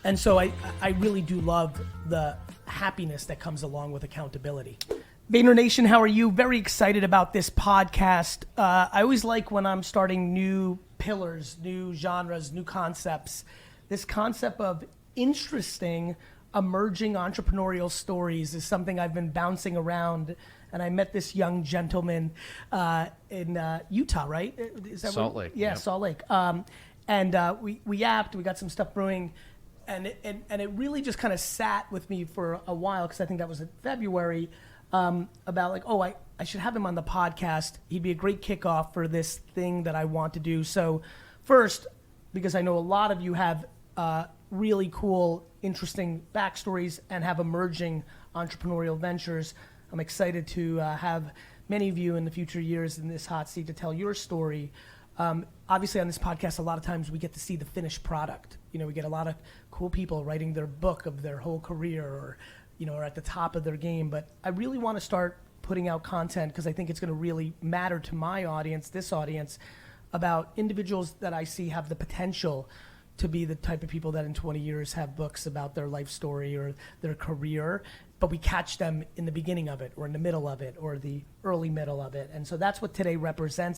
And so I really do love the happiness that comes along with accountability. Vayner Nation, how are you? Very excited about this podcast. I always like when I'm starting new pillars, new genres, new concepts. This concept of interesting, emerging entrepreneurial stories is something I've been bouncing around. And I met this young gentleman in Utah, right? Is that Salt Lake. Yeah, yep. Salt Lake. And we yapped, we got some stuff brewing. And it really just kind of sat with me for a while, because I think that was in February, about like, oh, I should have him on the podcast. He'd be a great kickoff for this thing that I want to do. So first, because I know a lot of you have really cool, interesting backstories and have emerging entrepreneurial ventures, I'm excited to have many of you in the future years in this hot seat to tell your story. Obviously on this podcast, a lot of times we get to see the finished product. You know, we get a lot of cool people writing their book of their whole career, or, you know, are at the top of their game. But I really want to start putting out content, because I think it's going to really matter to my audience, this audience, about individuals that I see have the potential to be the type of people that in 20 years have books about their life story or their career, but we catch them in the beginning of it, or in the middle of it, or the early middle of it. And so that's what today represents.